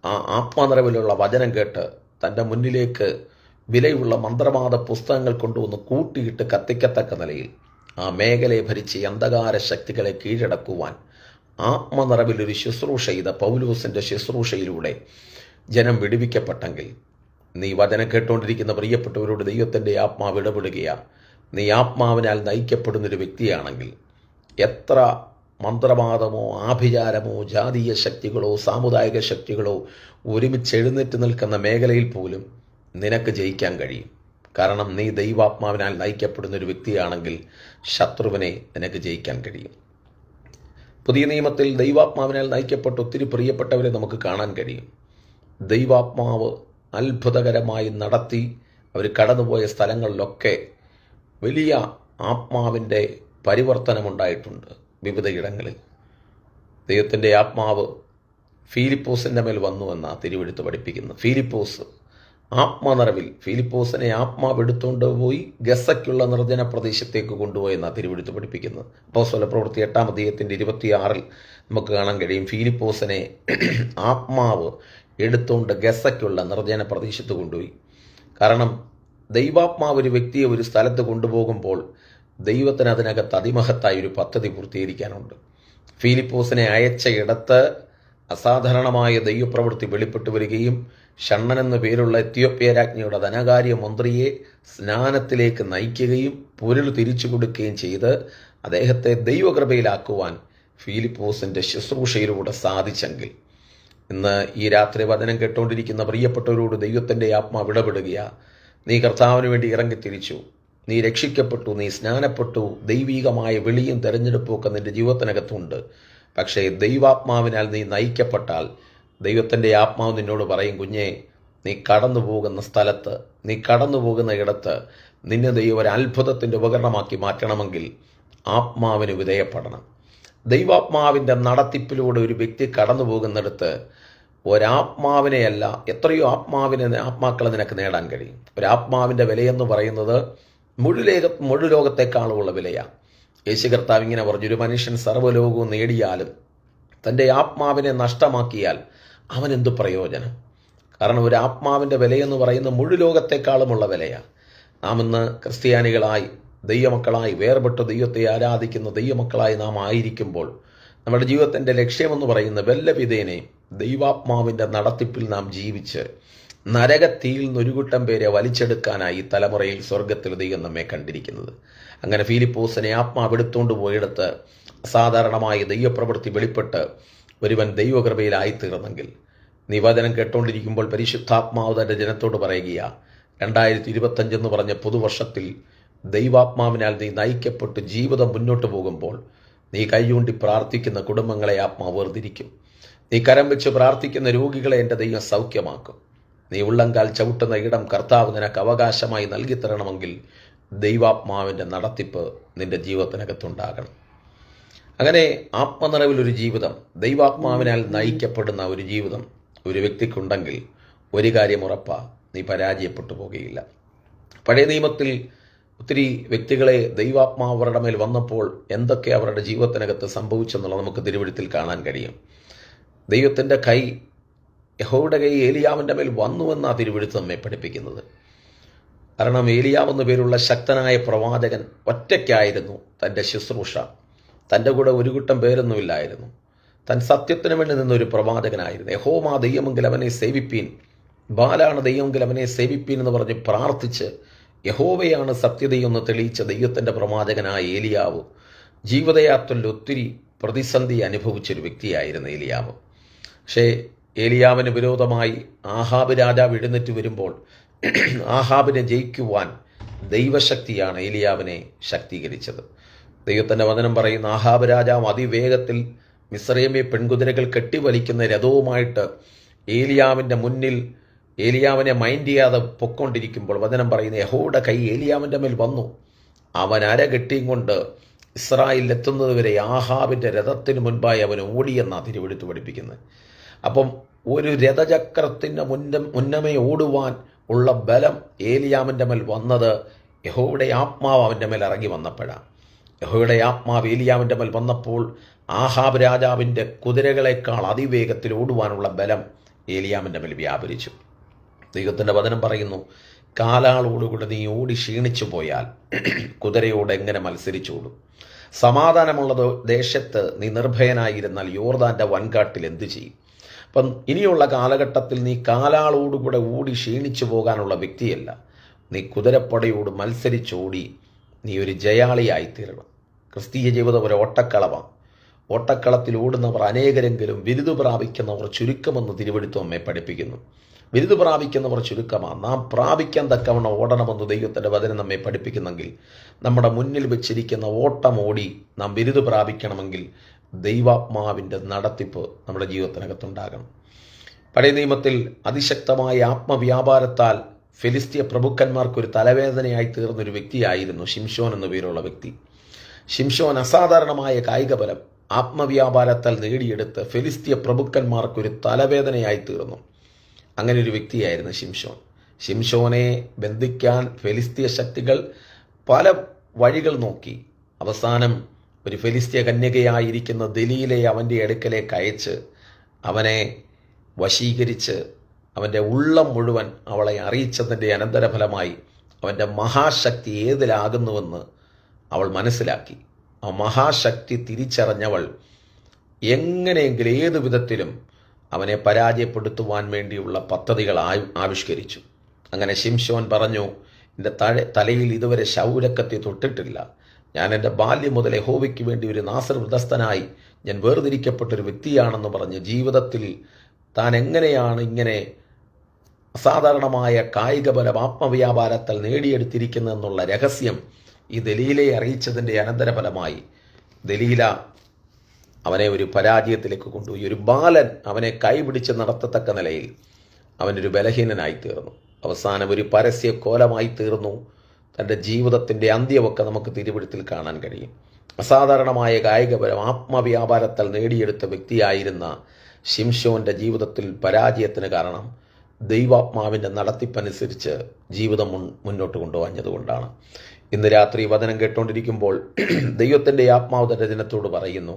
ആ ആത്മനിറവിലുള്ള വചനം കേട്ട് തൻ്റെ മുന്നിലേക്ക് വിലയുള്ള മന്ത്രവാദ പുസ്തകങ്ങൾ കൊണ്ടുവന്ന് കൂട്ടിയിട്ട് കത്തിക്കത്തക്ക നിലയിൽ ആ മേഖലയെ ഭരിച്ച് അന്ധകാര ശക്തികളെ കീഴടക്കുവാൻ ആത്മനിറവിലൊരു ശുശ്രൂഷ ചെയ്ത പൗലോസിൻ്റെ ശുശ്രൂഷയിലൂടെ ജനം വിടുവിക്കപ്പെട്ടെങ്കിൽ നീ വചനം കേട്ടുകൊണ്ടിരിക്കുന്ന പ്രിയപ്പെട്ടവരോട് ദൈവത്തിൻ്റെ ആത്മാവ് ഇടപെടുകയാണ്. നീ ആത്മാവിനാൽ നയിക്കപ്പെടുന്നൊരു വ്യക്തിയാണെങ്കിൽ എത്ര മന്ത്രവാദമോ ആഭിചാരമോ ജാതീയ ശക്തികളോ സാമുദായിക ശക്തികളോ ഒരുമിച്ച് എഴുന്നേറ്റ് നിൽക്കുന്ന മേഖലയിൽ പോലും നിനക്ക് ജയിക്കാൻ കഴിയും. കാരണം നീ ദൈവാത്മാവിനാൽ നയിക്കപ്പെടുന്നൊരു വ്യക്തിയാണെങ്കിൽ ശത്രുവിനെ നിനക്ക് ജയിക്കാൻ കഴിയും. പുതിയ നിയമത്തിൽ ദൈവാത്മാവിനാൽ നയിക്കപ്പെട്ട ഒത്തിരി പ്രിയപ്പെട്ടവരെ നമുക്ക് കാണാൻ കഴിയും. ദൈവാത്മാവ് അത്ഭുതകരമായി നടത്തി അവർ കടന്നുപോയ സ്ഥലങ്ങളിലൊക്കെ വലിയ ആത്മാവിൻ്റെ പരിവർത്തനമുണ്ടായിട്ടുണ്ട്. വിവിധയിടങ്ങളിൽ ദൈവത്തിൻ്റെ ആത്മാവ് ഫിലിപ്പോസിൻ്റെ മേൽ വന്നു എന്നാണ് തിരുവെഴുത്ത് പഠിപ്പിക്കുന്നത്. ഫിലിപ്പോസ് ആത്മനിറവിൽ ഫിലിപ്പോസിനെ ആത്മാവ് എടുത്തുകൊണ്ട് പോയി ഗസയ്ക്കുള്ള നിർജ്ജന പ്രദേശത്തേക്ക് കൊണ്ടുപോയെന്നാണ് തിരുവെഴുത്ത് പഠിപ്പിക്കുന്നത്. അപ്പോസ്തല പ്രവൃത്തി 8-ാം അധ്യായത്തിൻ്റെ 26 നമുക്ക് കാണാൻ കഴിയും. ഫിലിപ്പോസിനെ ആത്മാവ് എടുത്തുകൊണ്ട് ഗസയ്ക്കുള്ള നിർജ്ജന പ്രദേശത്ത് കൊണ്ടുപോയി. കാരണം ദൈവാത്മാവ് ഒരു വ്യക്തിയെ ഒരു സ്ഥലത്ത് കൊണ്ടുപോകുമ്പോൾ ദൈവത്തിന് അതിനകത്ത് അതിമഹത്തായ ഒരു പദ്ധതി പൂർത്തീകരിക്കാനുണ്ട്. ഫിലിപ്പോസിനെ അയച്ച ഇടത്ത് അസാധാരണമായ ദൈവപ്രവൃത്തി വെളിപ്പെട്ടു വരികയും ഷണ്ണൻ എന്നു പേരുള്ള എത്യോപ്യ രാജ്ഞിയുടെ ധനകാര്യ മന്ത്രിയെ സ്നാനത്തിലേക്ക് നയിക്കുകയും പൊരുൾ തിരിച്ചു കൊടുക്കുകയും ചെയ്ത് അദ്ദേഹത്തെ ദൈവകൃപയിലാക്കുവാൻ ഫിലിപ്പോസിൻ്റെ ശുശ്രൂഷയിലൂടെ സാധിച്ചെങ്കിൽ ഇന്ന് ഈ രാത്രി വചനം കേട്ടുകൊണ്ടിരിക്കുന്ന പ്രിയപ്പെട്ടവരോട് ദൈവത്തിൻ്റെ ആത്മാവ് ഇടപെടുകയാണ്. നീ കർത്താവിന് വേണ്ടി ഇറങ്ങിത്തിരിച്ചു, നീ രക്ഷിക്കപ്പെട്ടു, നീ സ്നാനപ്പെട്ടു, ദൈവികമായ വിളിയും തെരഞ്ഞെടുപ്പും ഒക്കെ നിന്റെ ജീവിതത്തിനകത്തുണ്ട്. പക്ഷേ ദൈവാത്മാവിനാൽ നീ നയിക്കപ്പെട്ടാൽ ദൈവത്തിൻ്റെ ആത്മാവ് നിന്നോട് പറയും, കുഞ്ഞേ, നീ കടന്നു പോകുന്ന സ്ഥലത്ത്, നീ കടന്നു പോകുന്ന ഇടത്ത് നിന്നെ ദൈവം ഒരു അത്ഭുതത്തിൻ്റെ ഉപകരണമാക്കി മാറ്റണമെങ്കിൽ ആത്മാവിന് വിധേയപ്പെടണം. ദൈവാത്മാവിൻ്റെ നടത്തിപ്പിലൂടെ ഒരു വ്യക്തി കടന്നു പോകുന്നിടത്ത് ഒരാത്മാവിനെയല്ല, എത്രയോ ആത്മാക്കളെ നിനക്ക് നേടാൻ കഴിയും. ഒരാത്മാവിൻ്റെ വിലയെന്ന് പറയുന്നത് മുഴു ലോകത്തെക്കാളുമുള്ള വിലയാണ്. യേശു കർത്താവ് ഇങ്ങനെ പറഞ്ഞു, ഒരു മനുഷ്യൻ സർവ്വലോകവും നേടിയാലും തൻ്റെ ആത്മാവിനെ നഷ്ടമാക്കിയാൽ അവനെന്തു പ്രയോജനം? കാരണം ഒരു ആത്മാവിൻ്റെ വിലയെന്ന് പറയുന്നത് മുഴു ലോകത്തെക്കാളുമുള്ള വിലയാണ്. നാം ഇന്ന് ക്രിസ്ത്യാനികളായി ദൈവമക്കളായി വേർപെട്ട് ദൈവത്തെ ആരാധിക്കുന്ന ദൈവമക്കളായി നാം ആയിരിക്കുമ്പോൾ നമ്മുടെ ജീവിതത്തിൻ്റെ ലക്ഷ്യമെന്ന് പറയുന്ന വല്ലവിധേനെ ദൈവാത്മാവിൻ്റെ നടത്തിപ്പിൽ നാം ജീവിച്ച് നരകത്തീയിൽ നിന്ന് ഒരു കൂട്ടം പേരെ വലിച്ചെടുക്കാനായി തലമുറയിൽ സ്വർഗത്തിൽ ദൈവം നമ്മെ കണ്ടിരിക്കുന്നത്. അങ്ങനെ ഫിലിപ്പോസിനെ ആത്മാവ് എടുത്തുകൊണ്ട് പോയെടുത്ത് അസാധാരണമായ ദൈവപ്രവൃത്തി വെളിപ്പെട്ട് ഒരുവൻ ദൈവകൃപയിലായിത്തീർന്നെങ്കിൽ നീ വചനം കേട്ടുകൊണ്ടിരിക്കുമ്പോൾ പരിശുദ്ധാത്മാവ് തൻ്റെ ജനത്തോട് പറയുകയാണ്, 2025 എന്ന് പറഞ്ഞ പുതുവർഷത്തിൽ ദൈവാത്മാവിനാൽ നീ നയിക്കപ്പെട്ട് ജീവിതം മുന്നോട്ട് പോകുമ്പോൾ നീ കൈയൂണ്ടി പ്രാർത്ഥിക്കുന്ന കുടുംബങ്ങളെ ആത്മാവ് വേർതിരിക്കും. നീ കരം വെച്ച് പ്രാർത്ഥിക്കുന്ന രോഗികളെ എൻ്റെ ദൈവം സൗഖ്യമാക്കും. നീ ഉള്ളങ്കാൽ ചവിട്ടുന്ന ഇടം കർത്താവ് നിനക്ക് അവകാശമായി നൽകി തരണമെങ്കിൽ ദൈവാത്മാവിൻ്റെ നടത്തിപ്പ് നിൻ്റെ ജീവിതത്തിനകത്തുണ്ടാകണം. അങ്ങനെ ആത്മനിറവിലൊരു ജീവിതം, ദൈവാത്മാവിനാൽ നയിക്കപ്പെടുന്ന ഒരു ജീവിതം ഒരു വ്യക്തിക്കുണ്ടെങ്കിൽ ഒരു കാര്യം ഉറപ്പാ, നീ പരാജയപ്പെട്ടു പോകുകയില്ല. പഴയ നിയമത്തിൽ ഒത്തിരി വ്യക്തികളെ ദൈവാത്മാവ് അവരുടെ മേൽ വന്നപ്പോൾ എന്തൊക്കെ അവരുടെ ജീവിതത്തിനകത്ത് സംഭവിച്ചെന്നുള്ളത് നമുക്ക് തിരുവെഴുത്തിൽ കാണാൻ കഴിയും. ദൈവത്തിൻ്റെ കൈ, യഹോവയുടെ കൈ ഏലിയാവിൻ്റെ മേൽ വന്നുവെന്നാണ് തിരുവെഴുത്ത് നമ്മെ പഠിപ്പിക്കുന്നത്. കാരണം ഏലിയാവ് എന്നു പേരുള്ള ശക്തനായ പ്രവാചകൻ ഒറ്റയ്ക്കായിരുന്നു തൻ്റെ ശുശ്രൂഷ. തൻ്റെ കൂടെ ഒരു കൂട്ടം പേരൊന്നുമില്ലായിരുന്നു. താൻ സത്യത്തിന് വേണ്ടി നിന്നൊരു പ്രവാചകനായിരുന്നു. യഹോവ ദൈവമെങ്കിൽ അവനെ സേവിപ്പീൻ, ബാലാണ് ദൈവമെങ്കിൽ അവനെ സേവിപ്പീൻ എന്ന് പറഞ്ഞ് പ്രാർത്ഥിച്ച് യഹോവയാണ് സത്യതയെന്ന് തെളിയിച്ച ദൈവത്തിൻ്റെ പ്രവാചകനായ ഏലിയാവ് ജീവിതയാത്രയിൽ ഒത്തിരി പ്രതിസന്ധി അനുഭവിച്ചൊരു വ്യക്തിയായിരുന്നു ഏലിയാവ്. പക്ഷേ ഏലിയാവിന് വിരോധമായി ആഹാബ് രാജാവ് എഴുന്നേറ്റ് വരുമ്പോൾ ആഹാബിനെ ജയിക്കുവാൻ ദൈവശക്തിയാണ് ഏലിയാവിനെ ശക്തീകരിച്ചത്. ദൈവത്തിൻ്റെ വചനം പറയുന്ന ആഹാബ് രാജാവ് അതിവേഗത്തിൽ മിസ്രൈമെ പെൺകുതിരകൾ കെട്ടിവലിക്കുന്ന രഥവുമായിട്ട് ഏലിയാവിൻ്റെ മുന്നിൽ ഏലിയാവിനെ മൈൻഡ് ചെയ്യാതെ പൊക്കൊണ്ടിരിക്കുമ്പോൾ വചനം പറയുന്ന യഹോവയുടെ കൈ ഏലിയാവിൻ്റെ മേൽ വന്നു. അവൻ അരകെട്ടിയും കൊണ്ട് ഇസ്രായേലിൽ എത്തുന്നത് വരെ ആഹാബിൻ്റെ രഥത്തിന് മുൻപായി അവൻ ഓടിയെന്നാണ് തിരുവെഴുത്ത് പഠിപ്പിക്കുന്നത്. അപ്പം ഒരു രഥചക്രത്തിൻ്റെ മുന്നമേ ഓടുവാൻ ഉള്ള ബലം ഏലിയാവിൻ്റെ മേൽ വന്നത് യഹോവയുടെ ആത്മാവ് അവൻ്റെ മേൽ ഇറങ്ങി വന്നപ്പോഴാണ്. യഹോവയുടെ ആത്മാവ് ഏലിയാവിൻ്റെ മേൽ വന്നപ്പോൾ ആഹാബ് രാജാവിൻ്റെ കുതിരകളെക്കാൾ അതിവേഗത്തിൽ ഓടുവാനുള്ള ബലം ഏലിയാവിൻ്റെ മേൽ വ്യാപരിച്ചു. ദൈവത്തിൻ്റെ വചനം പറയുന്നു, കാലാളോടുകൂടെ നീ ഓടി ക്ഷീണിച്ചു പോയാൽ കുതിരയോട് എങ്ങനെ മത്സരിച്ചോടും? സമാധാനമുള്ള ദേശത്ത് നീ നിർഭയനായിരുന്നാൽ യോർദാൻ്റെ വൻകാട്ടിൽ എന്തു ചെയ്യും? അപ്പം ഇനിയുള്ള കാലഘട്ടത്തിൽ നീ കാലാളോടുകൂടെ ഓടി ക്ഷീണിച്ചു പോകാനുള്ള വ്യക്തിയല്ല, നീ കുതിരപ്പടയോട് മത്സരിച്ചോടി നീ ഒരു ജയാളിയായിത്തീരണം. ക്രിസ്തീയ ജീവിതം ഒരു ഓട്ടക്കളമാണ്. ഓട്ടക്കളത്തിൽ ഓടുന്നവർ അനേകരെങ്കിലും ബിരുദ് പ്രാപിക്കുന്നവർ ചുരുക്കമെന്ന് തിരുവെഴുത്ത് നമ്മെ പഠിപ്പിക്കുന്നു. ബിരുദ് പ്രാപിക്കുന്നവർ ചുരുക്കമാണ്. നാം പ്രാപിക്കാൻ തക്കവണ്ണം ഓടണമെന്ന് ദൈവത്തിൻ്റെ വചനം നമ്മെ പഠിപ്പിക്കുന്നെങ്കിൽ നമ്മുടെ മുന്നിൽ വെച്ചിരിക്കുന്ന ഓട്ടം ഓടി നാം ബിരുദ് പ്രാപിക്കണമെങ്കിൽ ദൈവാത്മാവിൻ്റെ നടത്തിപ്പ് നമ്മുടെ ജീവിതത്തിനകത്തുണ്ടാകണം. പഴയ നിയമത്തിൽ അതിശക്തമായ ആത്മവ്യാപാരത്താൽ ഫെലിസ്തീയ പ്രഭുക്കന്മാർക്കൊരു തലവേദനയായി തീർന്നൊരു വ്യക്തിയായിരുന്നു ശിംശോൻ എന്നു പേരുള്ള വ്യക്തി. ശിംശോൻ അസാധാരണമായ കായികബലം ആത്മവ്യാപാരത്താൽ നേടിയെടുത്ത് ഫെലിസ്തീയ പ്രഭുക്കന്മാർക്കൊരു തലവേദനയായി തീർന്നു. അങ്ങനെ ഒരു വ്യക്തിയായിരുന്നു ശിംശോൻ. ശിംശോനെ ബന്ധിക്കാൻ ഫെലിസ്തീയ ശക്തികൾ പല വഴികൾ നോക്കി. അവസാനം ഒരു ഫെലിസ്തീയ കന്യകയായിരിക്കുന്ന ദലീലെ അവൻ്റെ അടുക്കലേക്ക് അയച്ച് അവനെ വശീകരിച്ച് അവൻ്റെ ഉള്ളം മുഴുവൻ അവളെ അറിയിച്ചതിൻ്റെ അനന്തരഫലമായി അവൻ്റെ മഹാശക്തി ഏതിലാകുന്നുവെന്ന് അവൾ മനസ്സിലാക്കി. ആ മഹാശക്തി തിരിച്ചറിഞ്ഞവൾ എങ്ങനെയെങ്കിലും ഏതു വിധത്തിലും അവനെ പരാജയപ്പെടുത്തുവാൻ വേണ്ടിയുള്ള പദ്ധതികൾ ആവിഷ്കരിച്ചു. അങ്ങനെ ശിംശോൻ പറഞ്ഞു, എൻ്റെ തലയിൽ ഇതുവരെ ശൗരക്കത്തി തൊട്ടിട്ടില്ല. ഞാൻ എൻ്റെ ബാല്യം മുതൽ യഹോവയ്ക്ക് വേണ്ടി ഒരു നാസർ വൃതസ്ഥനായി ഞാൻ വേർതിരിക്കപ്പെട്ടൊരു വ്യക്തിയാണെന്ന് പറഞ്ഞ് ജീവിതത്തിൽ താൻ എങ്ങനെയാണ് ഇങ്ങനെ അസാധാരണമായ കായികബലം ആത്മവ്യാപാരത്താൽ നേടിയെടുത്തിരിക്കുന്നതെന്നുള്ള രഹസ്യം ഈ ദലീലയെ അറിയിച്ചതിൻ്റെ അനന്തരഫലമായി ദലീല അവനെ ഒരു പരാജയത്തിലേക്ക് കൊണ്ടുപോയി. ഒരു ബാലൻ അവനെ കൈപിടിച്ച് നടത്തത്തക്ക നിലയിൽ അവനൊരു ബലഹീനനായി തീർന്നു. അവസാനം ഒരു പരസ്യ കോലമായി തീർന്നു. തൻ്റെ ജീവിതത്തിൻ്റെ അന്ത്യമൊക്കെ നമുക്ക് തിരുവെഴുത്തിൽ കാണാൻ കഴിയും. അസാധാരണമായ കായികപരം ആത്മവ്യാപാരത്താൽ നേടിയെടുത്ത വ്യക്തിയായിരുന്ന ശിംശോൻ്റെ ജീവിതത്തിൽ പരാജയത്തിന് കാരണം ദൈവാത്മാവിൻ്റെ നടത്തിപ്പനുസരിച്ച് ജീവിതം മുന്നോട്ട് കൊണ്ടുപോഞ്ഞതുകൊണ്ടാണ്. ഇന്ന് രാത്രി വചനം കേട്ടുകൊണ്ടിരിക്കുമ്പോൾ ദൈവത്തിൻ്റെ ആത്മാവ് തൻ്റെ ജനത്തോട് പറയുന്നു,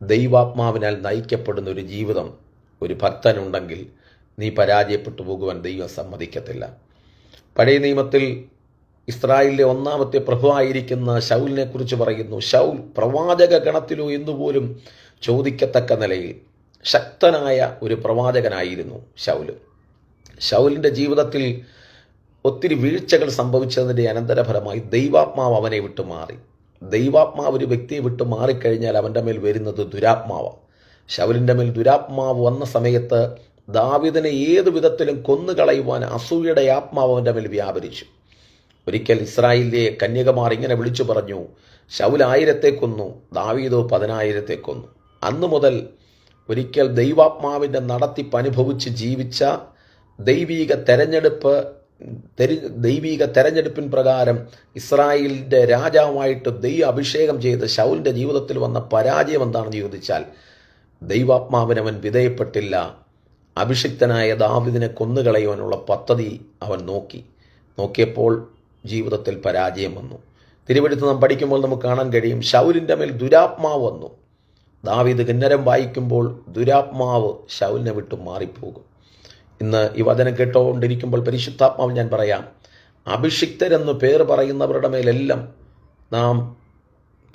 ദൈവാത്മാവിനാൽ നയിക്കപ്പെടുന്ന ഒരു ജീവിതം ഒരു ഭക്തനുണ്ടെങ്കിൽ നീ പരാജയപ്പെട്ടു പോകുവാൻ ദൈവം സമ്മതിക്കത്തില്ല. പഴയ നിയമത്തിൽ ഇസ്രായേലിലെ ഒന്നാമത്തെ പ്രഭുവായിരിക്കുന്ന ശൗലിനെ കുറിച്ച് പറയുന്നു. ശൗൽ പ്രവാചക ഗണത്തിലോ എന്നുപോലും ചോദിക്കത്തക്ക നിലയിൽ ശക്തനായ ഒരു പ്രവാചകനായിരുന്നു ശൗല്. ശൗലിൻ്റെ ജീവിതത്തിൽ ഒത്തിരി വീഴ്ചകൾ സംഭവിച്ചതിൻ്റെ അനന്തരഫലമായി ദൈവാത്മാവ് അവനെ വിട്ടുമാറി. ദൈവാത്മാവ് ഒരു വ്യക്തിയെ വിട്ടു മാറിക്കഴിഞ്ഞാൽ അവൻ്റെ മേൽ വരുന്നത് ദുരാത്മാവാണ്. ശൗലിൻ്റെ മേൽ ദുരാത്മാവ് വന്ന സമയത്ത് ദാവീദിനെ ഏതു വിധത്തിലും കൊന്നുകളയുവാൻ അസൂയയുടെ ആത്മാവ് അവൻ്റെ മേൽ വ്യാപരിച്ചു. ഒരിക്കൽ ഇസ്രായേലിലെ കന്യകമാർ ഇങ്ങനെ വിളിച്ചു പറഞ്ഞു, ശൗൽ 1000 കൊന്നു, ദാവീദോ 10,000 കൊന്നു. അന്നു മുതൽ ഒരിക്കൽ ദൈവാത്മാവിൻ്റെ നടത്തിപ്പ് അനുഭവിച്ച് ജീവിച്ച ദൈവീക തെരഞ്ഞെടുപ്പ് ദൈവിക തെരഞ്ഞെടുപ്പിൻ പ്രകാരം ഇസ്രായേലിൻ്റെ രാജാവായിട്ട് അഭിഷേകം ചെയ്ത് ശൗലിൻ്റെ ജീവിതത്തിൽ വന്ന പരാജയം എന്താണെന്ന് ചോദിച്ചാൽ, ദൈവാത്മാവിന് അവൻ വിധേയപ്പെട്ടില്ല. അഭിഷിക്തനായ ദാവീദിനെ കൊന്നുകളയുവാനുള്ള പദ്ധതി അവൻ നോക്കിയപ്പോൾ ജീവിതത്തിൽ പരാജയം വന്നു. തിരുവെടുത്ത് നാം പഠിക്കുമ്പോൾ നമുക്ക് കാണാൻ കഴിയും, ശൗലിൻ്റെ മേൽ ദുരാത്മാവ് വന്നു. ദാവീദ് കിന്നരം വായിക്കുമ്പോൾ ദുരാത്മാവ് ശൗലിനെ വിട്ടു മാറിപ്പോകും. ഇന്ന് ഈ വചനം കേട്ടുകൊണ്ടിരിക്കുമ്പോൾ പരിശുദ്ധാത്മാവ് ഞാൻ പറയാം, അഭിഷിക്തരെന്ന് പേര് പറയുന്നവരുടെ മേലെല്ലാം നാം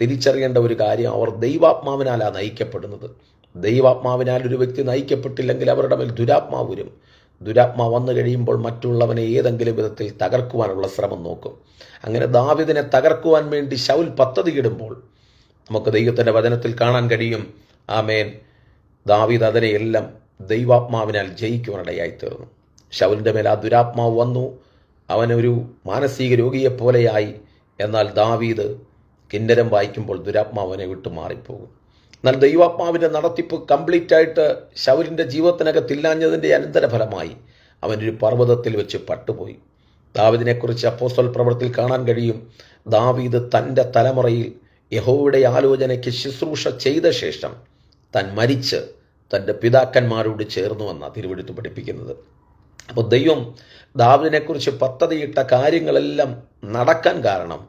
തിരിച്ചറിയേണ്ട ഒരു കാര്യം, അവർ ദൈവാത്മാവിനാലാണ് നയിക്കപ്പെടുന്നത്. ദൈവാത്മാവിനാൽ ഒരു വ്യക്തി നയിക്കപ്പെട്ടില്ലെങ്കിൽ അവരുടെ മേൽ ദുരാത്മാവ് വരും. ദുരാത്മാവ് വന്നു കഴിയുമ്പോൾ മറ്റുള്ളവനെ ഏതെങ്കിലും വിധത്തിൽ തകർക്കുവാനുള്ള ശ്രമം നോക്കും. അങ്ങനെ ദാവീദിനെ തകർക്കുവാൻ വേണ്ടി ശൗൽ പദ്ധതിയിടുമ്പോൾ നമുക്ക് ദൈവത്തിൻ്റെ വചനത്തിൽ കാണാൻ കഴിയും, ആമേൻ, ദാവീദ് അതിനെയെല്ലാം ദൈവാത്മാവിനാൽ ജയിക്കുവാനിടയായി തീർന്നു. ശൗലിൻ്റെ മേൽ ആ ദുരാത്മാവ് വന്നു, അവനൊരു മാനസിക രോഗിയെപ്പോലെയായി. എന്നാൽ ദാവീദ് കിന്നരം വായിക്കുമ്പോൾ ദുരാത്മാവിനെ വിട്ടു മാറിപ്പോകും. എന്നാൽ ദൈവാത്മാവിൻ്റെ നടത്തിപ്പ് കംപ്ലീറ്റ് ആയിട്ട് ശൗലിൻ്റെ ജീവിതത്തിനകത്തില്ലാഞ്ഞതിൻ്റെ അനന്തരഫലമായി അവനൊരു പർവ്വതത്തിൽ വെച്ച് പട്ടുപോയി. ദാവീദിനെക്കുറിച്ച് അപ്പോസ്തല പ്രവൃത്തിയിൽ കാണാൻ കഴിയും, ദാവീദ് തൻ്റെ തലമുറയിൽ യഹോവയുടെ ആലോചനയ്ക്ക് ശുശ്രൂഷ ചെയ്ത ശേഷം താൻ മരിച്ച് തൻ്റെ പിതാക്കന്മാരോട് ചേർന്നുവെന്നാണ് തിരുവെടുത്ത് പഠിപ്പിക്കുന്നത്. അപ്പോൾ ദൈവം ദാവീദിനെക്കുറിച്ച് പദ്ധതിയിട്ട കാര്യങ്ങളെല്ലാം നടക്കാൻ കാരണം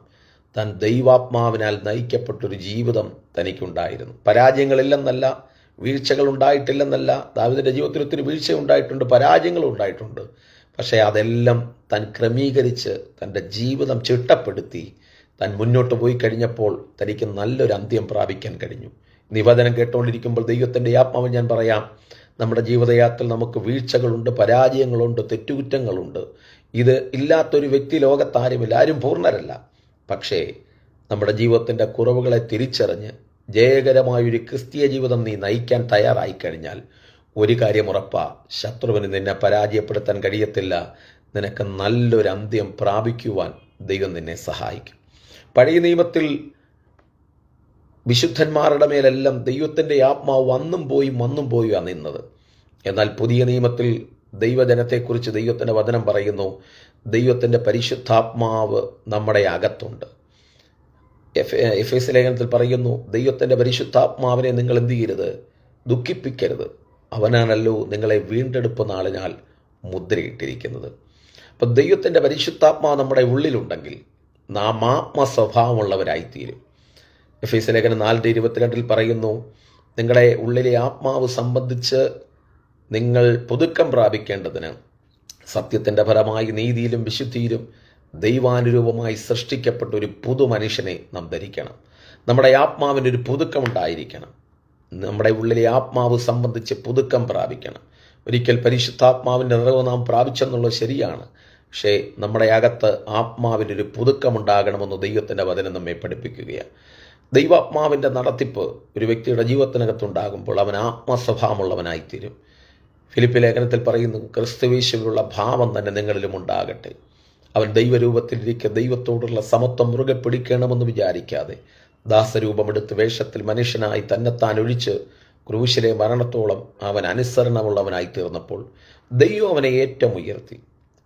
താൻ ദൈവാത്മാവിനാൽ നയിക്കപ്പെട്ടൊരു ജീവിതം തനിക്കുണ്ടായിരുന്നു. പരാജയങ്ങളില്ലെന്നല്ല, വീഴ്ചകൾ ഉണ്ടായിട്ടില്ലെന്നല്ല. ദാവീദിൻ്റെ ജീവിതത്തിൽ ഒത്തിരി വീഴ്ച ഉണ്ടായിട്ടുണ്ട്, പരാജയങ്ങളും ഉണ്ടായിട്ടുണ്ട്. പക്ഷേ അതെല്ലാം താൻ ക്രമീകരിച്ച് തൻ്റെ ജീവിതം ചിട്ടപ്പെടുത്തി താൻ മുന്നോട്ട് പോയി കഴിഞ്ഞപ്പോൾ തനിക്ക് നല്ലൊരു അന്ത്യം പ്രാപിക്കാൻ കഴിഞ്ഞു. നിവേദനം കേട്ടുകൊണ്ടിരിക്കുമ്പോൾ ദൈവത്തിൻ്റെ ആത്മാവ് ഞാൻ പറയാം, നമ്മുടെ ജീവിതയാത്രയിൽ നമുക്ക് വീഴ്ചകളുണ്ട്, പരാജയങ്ങളുണ്ട്, തെറ്റുകുറ്റങ്ങളുണ്ട്. ഇത് ഇല്ലാത്തൊരു വ്യക്തി ലോകത്താരുമില്ല, ആരും പൂർണ്ണരല്ല. പക്ഷേ നമ്മുടെ ജീവിതത്തിൻ്റെ കുറവുകളെ തിരിച്ചറിഞ്ഞ് ജയകരമായൊരു ക്രിസ്തീയ ജീവിതം നീ നയിക്കാൻ തയ്യാറായി കഴിഞ്ഞാൽ ഒരു കാര്യം ഉറപ്പാ, ശത്രുവിന് നിന്നെ പരാജയപ്പെടുത്താൻ കഴിയത്തില്ല. നിനക്ക് നല്ലൊരു അന്ത്യം പ്രാപിക്കുവാൻ ദൈവം നിന്നെ സഹായിക്കും. പഴയ നിയമത്തിൽ വിശുദ്ധന്മാരുടെ മേലെല്ലാം ദൈവത്തിൻ്റെ ആത്മാവ് വന്നും പോയും നിന്നത്. എന്നാൽ പുതിയ നിയമത്തിൽ ദൈവജനത്തെക്കുറിച്ച് ദൈവത്തിൻ്റെ വചനം പറയുന്നു, ദൈവത്തിൻ്റെ പരിശുദ്ധാത്മാവ് നമ്മുടെ അകത്തുണ്ട്. എഫേസ്യ ലേഖനത്തിൽ പറയുന്നു, ദൈവത്തിൻ്റെ പരിശുദ്ധാത്മാവിനെ നിങ്ങൾ എന്ത് ചെയ്യരുത്, ദുഃഖിപ്പിക്കരുത്, അവനാണല്ലോ നിങ്ങളെ വീണ്ടെടുപ്പ് നാളിനാൽ മുദ്രയിട്ടിരിക്കുന്നത്. അപ്പം ദൈവത്തിൻ്റെ പരിശുദ്ധാത്മാവ് നമ്മുടെ ഉള്ളിലുണ്ടെങ്കിൽ നാം ആത്മസ്വഭാവമുള്ളവരായിത്തീരും. എഫേസ്യ ലേഖനം 4:22 പറയുന്നു, നിങ്ങളുടെ ഉള്ളിലെ ആത്മാവ് സംബന്ധിച്ച് നിങ്ങൾ പുതുക്കം പ്രാപിക്കേണ്ടതിന് സത്യത്തിൻ്റെ ഫലമായി നീതിയിലും വിശുദ്ധിയിലും ദൈവാനുരൂപമായി സൃഷ്ടിക്കപ്പെട്ട ഒരു പുതു മനുഷ്യനെ നാം ധരിക്കണം. നമ്മുടെ ആത്മാവിനൊരു പുതുക്കമുണ്ടായിരിക്കണം. നമ്മുടെ ഉള്ളിലെ ആത്മാവ് സംബന്ധിച്ച് പുതുക്കം പ്രാപിക്കണം. ഒരിക്കൽ പരിശുദ്ധാത്മാവിൻ്റെ നിറവ് നാം പ്രാപിച്ചെന്നുള്ളത് ശരിയാണ്. പക്ഷേ നമ്മുടെ അകത്ത് ആത്മാവിനൊരു പുതുക്കമുണ്ടാകണമെന്ന് ദൈവത്തിൻ്റെ വചനം നമ്മെ പഠിപ്പിക്കുകയാണ്. ദൈവാത്മാവിൻ്റെ നടത്തിപ്പ് ഒരു വ്യക്തിയുടെ ജീവിതത്തിനകത്തുണ്ടാകുമ്പോൾ അവൻ ആത്മസ്വഭാവമുള്ളവനായിത്തീരും. ഫിലിപ്പി ലേഖനത്തിൽ പറയുന്നു, ക്രിസ്തുയേശുവിലുള്ള ഭാവം തന്നെ നിങ്ങളിലും ഉണ്ടാകട്ടെ. അവൻ ദൈവരൂപത്തിലിരിക്കെ ദൈവത്തോടുള്ള സമത്വം മുറുകെ പിടിക്കണമെന്ന് വിചാരിക്കാതെ ദാസരൂപമെടുത്ത് വേഷത്തിൽ മനുഷ്യനായി തന്നെത്താൻ ഒഴിച്ച് ക്രൂശിലെ മരണത്തോളം അവൻ അനുസരണമുള്ളവനായി തീർന്നപ്പോൾ ദൈവം അവനെ ഏറ്റവും ഉയർത്തി.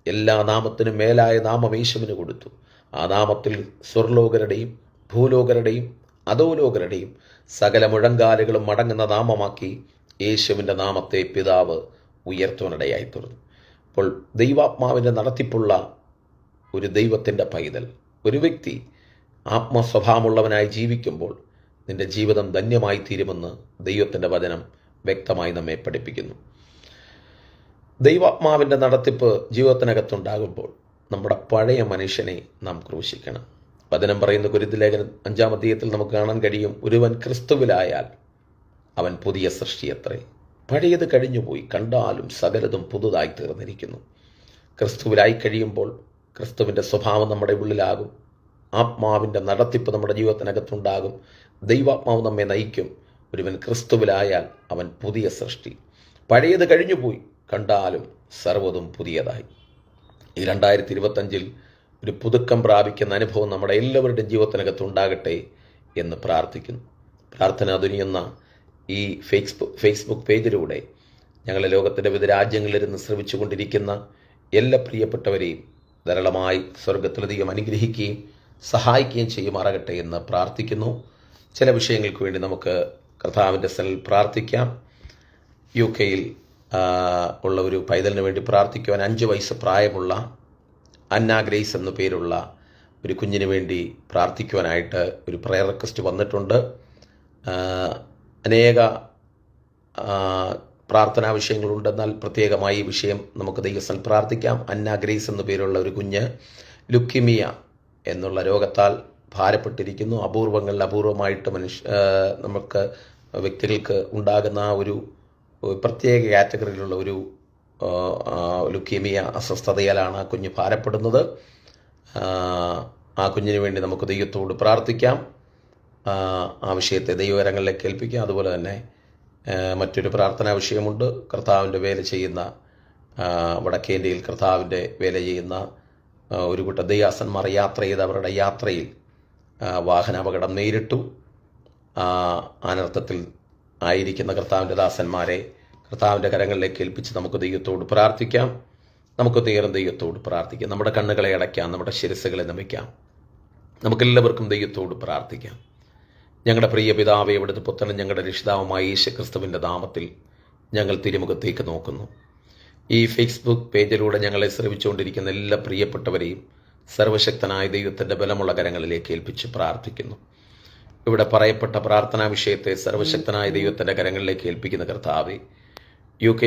എല്ലാ നാമത്തിനും മേലായ നാമം യേശുവിന് കൊടുത്തു. ആ നാമത്തിൽ സ്വർലോകരുടെയും ഭൂലോകരുടെയും അധോലോകരുടെയും സകല മുഴങ്കാലുകളും മടങ്ങുന്ന നാമമാക്കി യേശുവിൻ്റെ നാമത്തെ പിതാവ് ഉയർത്തുവാനിടയായി തീർന്നു. അപ്പോൾ ദൈവാത്മാവിൻ്റെ നടത്തിപ്പുള്ള ഒരു ദൈവത്തിൻ്റെ പൈതൽ, ഒരു വ്യക്തി ആത്മസ്വഭാവമുള്ളവനായി ജീവിക്കുമ്പോൾ നിൻ്റെ ജീവിതം ധന്യമായി തീരുമെന്ന് ദൈവത്തിൻ്റെ വചനം വ്യക്തമായി നമ്മെ പഠിപ്പിക്കുന്നു. ദൈവാത്മാവിൻ്റെ നടത്തിപ്പ് ജീവിതത്തിനകത്തുണ്ടാകുമ്പോൾ നമ്മുടെ പഴയ മനുഷ്യനെ നാം ക്രൂശിക്കണം. വചനം പറയുന്ന കൊരിന്ത്യർ ലേഖനം 5-ാം അധ്യായത്തിൽ നമുക്ക് കാണാൻ കഴിയും, ഒരുവൻ ക്രിസ്തുവിലായാൽ അവൻ പുതിയ സൃഷ്ടിയത്രേ, പഴയത് കഴിഞ്ഞുപോയി, കണ്ടാലും സകലതും പുതുതായി തീർന്നിരിക്കുന്നു. ക്രിസ്തുവിലായി കഴിയുമ്പോൾ ക്രിസ്തുവിൻ്റെ സ്വഭാവം നമ്മുടെ ഉള്ളിലാകും. ആത്മാവിൻ്റെ നടത്തിപ്പ് നമ്മുടെ ജീവിതത്തിനകത്തുണ്ടാകും. ദൈവാത്മാവ് നമ്മെ നയിക്കും. ഒരുവൻ ക്രിസ്തുവിലായാൽ അവൻ പുതിയ സൃഷ്ടി, പഴയത് കഴിഞ്ഞുപോയി, കണ്ടാലും സർവ്വതും പുതിയതായി. ഈ 2025 ഒരു പുതുക്കം പ്രാപിക്കുന്ന അനുഭവം നമ്മുടെ എല്ലാവരുടെയും ജീവിതത്തിനകത്തുണ്ടാകട്ടെ എന്ന് പ്രാർത്ഥിക്കുന്നു. പ്രാർത്ഥന തുനിയുന്ന ഈ ഫേസ്ബുക്ക് പേജിലൂടെ ഞങ്ങളെ ലോകത്തിൻ്റെ വിവിധ രാജ്യങ്ങളിലിരുന്ന് ശ്രമിച്ചുകൊണ്ടിരിക്കുന്ന എല്ലാ പ്രിയപ്പെട്ടവരെയും ധാരാളമായി സ്വർഗത്തിലെ ദൈവം അനുഗ്രഹിക്കുകയും സഹായിക്കുകയും ചെയ്യുമാറാകട്ടെ എന്ന് പ്രാർത്ഥിക്കുന്നു. ചില വിഷയങ്ങൾക്ക് വേണ്ടി നമുക്ക് കർത്താവിൻ്റെ സ്ഥലിൽ പ്രാർത്ഥിക്കാം. UK ഉള്ള ഒരു പൈതലിന് വേണ്ടി പ്രാർത്ഥിക്കുവാൻ 5 വയസ്സ് പ്രായമുള്ള അന്ന ഗ്രേസ് എന്നു പേരുള്ള ഒരു കുഞ്ഞിന് വേണ്ടി പ്രാർത്ഥിക്കുവാനായിട്ട് ഒരു പ്രയർ റിക്വസ്റ്റ് വന്നിട്ടുണ്ട്. അനേക പ്രാർത്ഥനാ വിഷയങ്ങളുണ്ടെന്നാൽ പ്രത്യേകമായി ഈ വിഷയം നമുക്ക് ദൈവസ്ഥൽ പ്രാർത്ഥിക്കാം. അന്ന ഗ്രേസ് എന്നു പേരുള്ള ഒരു കുഞ്ഞ് ലുക്കിമിയ എന്നുള്ള രോഗത്താൽ ഭാരപ്പെട്ടിരിക്കുന്നു. അപൂർവമായിട്ട് നമുക്ക് വ്യക്തികൾക്ക് ഉണ്ടാകുന്ന ഒരു പ്രത്യേക കാറ്റഗറിയിലുള്ള ഒരു ലുക്കീമിയ അസ്വസ്ഥതയാലാണ് ആ കുഞ്ഞ് ഭാരപ്പെടുന്നത്. ആ കുഞ്ഞിന് വേണ്ടി നമുക്ക് ദൈവത്തോട് പ്രാർത്ഥിക്കാം. ആ വിഷയത്തെ ദൈവകരങ്ങളിലേക്ക് ഏൽപ്പിക്കാം. അതുപോലെ തന്നെ മറ്റൊരു പ്രാർത്ഥനാ വിഷയമുണ്ട്. കർത്താവിൻ്റെ വേല ചെയ്യുന്ന വടക്കേ ഇന്ത്യയിൽ കർത്താവിൻ്റെ വേല ചെയ്യുന്ന ഒരു കൂട്ടം ദൈവദാസന്മാർ യാത്ര ചെയ്ത് അവരുടെ യാത്രയിൽ വാഹനാപകടം നേരിട്ടു. അനർത്ഥത്തിൽ ആയിരിക്കുന്ന കർത്താവിൻ്റെ ദാസന്മാരെ കർത്താവിൻ്റെ കരങ്ങളിലേക്ക് ഏൽപ്പിച്ച് നമുക്ക് ദൈവത്തോട് പ്രാർത്ഥിക്കാം. നമുക്ക് ദൈവത്തോട് പ്രാർത്ഥിക്കാം. നമ്മുടെ കണ്ണുകളെ അടയ്ക്കാം, നമ്മുടെ ശിരസ്സുകളെ നമിക്കാം. നമുക്കെല്ലാവർക്കും ദൈവത്തോട് പ്രാർത്ഥിക്കാം. ഞങ്ങളുടെ പ്രിയ പിതാവേ, ഇവിടുത്തെ പുത്രനും ഞങ്ങളുടെ രക്ഷിതാവുമായ യേശുക്രിസ്തുവിൻ്റെ നാമത്തിൽ ഞങ്ങൾ തിരുമുഖത്തേക്ക് നോക്കുന്നു. ഈ ഫേസ്ബുക്ക് പേജിലൂടെ ഞങ്ങളെ ശ്രമിച്ചുകൊണ്ടിരിക്കുന്ന എല്ലാ പ്രിയപ്പെട്ടവരെയും സർവശക്തനായ ദൈവത്തിൻ്റെ ബലമുള്ള കരങ്ങളിലേക്ക് ഏൽപ്പിച്ച് പ്രാർത്ഥിക്കുന്നു. ഇവിടെ പറയപ്പെട്ട പ്രാർത്ഥനാ വിഷയത്തെ സർവശക്തനായ ദൈവത്തിൻ്റെ കരങ്ങളിലേക്ക് ഏൽപ്പിക്കുന്ന കർത്താവേ, UK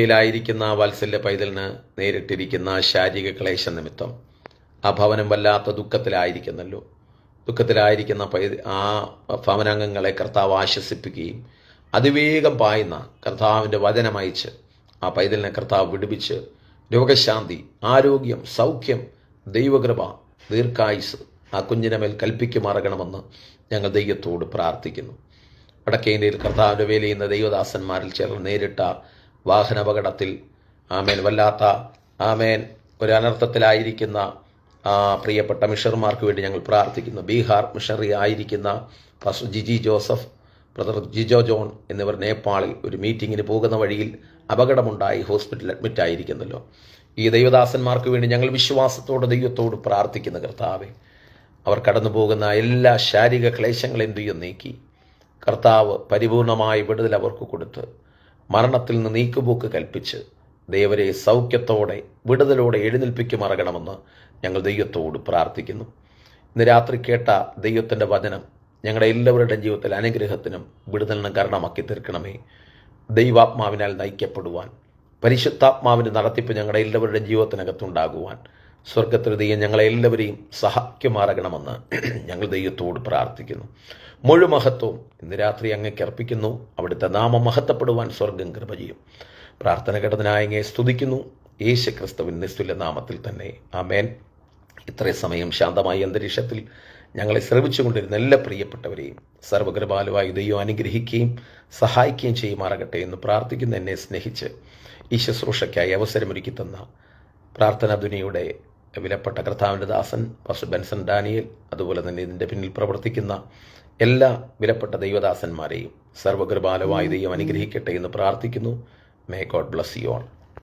വാത്സല്യ പൈതലിന് നേരിട്ടിരിക്കുന്ന ശാരീരിക ക്ലേശ നിമിത്തം ആ ഭവനം വല്ലാത്ത ദുഃഖത്തിലായിരിക്കുന്നല്ലോ. ദുഃഖത്തിലായിരിക്കുന്ന ആ ഭവനാംഗങ്ങളെ കർത്താവ് ആശ്വസിപ്പിക്കുകയും അതിവേഗം പായുന്ന കർത്താവിൻ്റെ വചനമയച്ച് ആ പൈതലിനെ കർത്താവ് വിടുവിച്ച് രോഗശാന്തി, ആരോഗ്യം, സൗഖ്യം, ദൈവകൃപ, ദീർഘായുസ് ആ കുഞ്ഞിനെ മേൽ കൽപ്പിക്കുമാറണമെന്ന് ഞങ്ങൾ ദൈവത്തോട് പ്രാർത്ഥിക്കുന്നു. വടക്കേ ഇന്ത്യയിൽ കർത്താവിൻ്റെ വേല ചെയ്യുന്ന ദൈവദാസന്മാരിൽ ചിലർ നേരിട്ട വാഹനാപകടത്തിൽ വല്ലാത്ത ഒരു അനർത്ഥത്തിലായിരിക്കുന്ന പ്രിയപ്പെട്ട മിഷണറിമാർക്ക് വേണ്ടി ഞങ്ങൾ പ്രാർത്ഥിക്കുന്നു. ബീഹാർ മിഷണറി ആയിരിക്കുന്ന pastor Jiji Joseph, brother Jijo John എന്നിവർ നേപ്പാളിൽ ഒരു മീറ്റിങ്ങിന് പോകുന്ന വഴിയിൽ അപകടമുണ്ടായി ഹോസ്പിറ്റലിൽ അഡ്മിറ്റ് ആയിരിക്കുന്നല്ലോ. ഈ ദൈവദാസന്മാർക്ക് വേണ്ടി ഞങ്ങൾ വിശ്വാസത്തോടെ ദൈവത്തോട് പ്രാർത്ഥിക്കുന്ന കർത്താവെ, അവർ കടന്നു പോകുന്ന എല്ലാ ശാരീരിക ക്ലേശങ്ങളെയും ദൈവം നീക്കി കർത്താവ് പരിപൂർണമായി വിടുതൽ അവർക്ക് കൊടുത്ത് മരണത്തിൽ നിന്ന് നീക്കുപോക്ക് കൽപ്പിച്ച് ദൈവരെ സൗഖ്യത്തോടെ വിടുതലോടെ എഴുന്നേൽപ്പിക്കുമാറണമെന്ന് ഞങ്ങൾ ദൈവത്തോട് പ്രാർത്ഥിക്കുന്നു. ഇന്ന് രാത്രി കേട്ട ദൈവത്തിൻ്റെ വചനം ഞങ്ങളുടെ എല്ലാവരുടെയും ജീവിതത്തിൽ അനുഗ്രഹത്തിനും വിടുതലിനും കാരണമാക്കി തീർക്കണമേ. ദൈവാത്മാവിനാൽ നയിക്കപ്പെടുവാൻ, പരിശുദ്ധാത്മാവിൻ്റെ നടത്തിപ്പ് ഞങ്ങളുടെ എല്ലാവരുടെയും ജീവിതത്തിനകത്തുണ്ടാകുവാൻ സ്വർഗത്തിൽ ദൈവം ഞങ്ങളെ എല്ലാവരെയും സഹായിക്കുമാറണമെന്ന് ഞങ്ങൾ ദൈവത്തോട് പ്രാർത്ഥിക്കുന്നു. മുഴുമഹത്വവും ഇന്ന് രാത്രി അങ്ങേക്ക് അർപ്പിക്കുന്നു. അവിടുത്തെ നാമം മഹത്വപ്പെടുവാൻ സ്വർഗം കൃപ ചെയ്യും. പ്രാർത്ഥന കേട്ടതിനായി അങ്ങയെ സ്തുതിക്കുന്നു. യേശുക്രിസ്തുവിൻ നിസ്തുല്യ നാമത്തിൽ തന്നെ ആമേൻ. ഇത്രയും സമയം ശാന്തമായ അന്തരീക്ഷത്തിൽ ഞങ്ങളെ ശ്രമിച്ചുകൊണ്ടിരുന്ന എല്ലാ പ്രിയപ്പെട്ടവരെയും സർവകൃപാലുവായി ദൈവം അനുഗ്രഹിക്കുകയും സഹായിക്കുകയും ചെയ്യുമാറാകട്ടെ എന്ന് പ്രാർത്ഥിക്കുന്ന എന്നെ സ്നേഹിച്ച് ഈ ശുശ്രൂഷയ്ക്കായി അവസരമൊരുക്കി തന്ന പ്രാർത്ഥനാ ദുനിയുടെ വിലപ്പെട്ട കർത്താവിൻ്റെ ദാസൻ പാസ്റ്റർ ബെൻസൺ ഡാനിയേൽ, അതുപോലെ തന്നെ ഇതിൻ്റെ പിന്നിൽ പ്രവർത്തിക്കുന്ന എല്ലാ വിലപ്പെട്ട ദൈവദാസന്മാരെയും സർവകൃപാലുവായി ദൈവം അനുഗ്രഹിക്കട്ടെ എന്ന് പ്രാർത്ഥിക്കുന്നു. May God bless you all.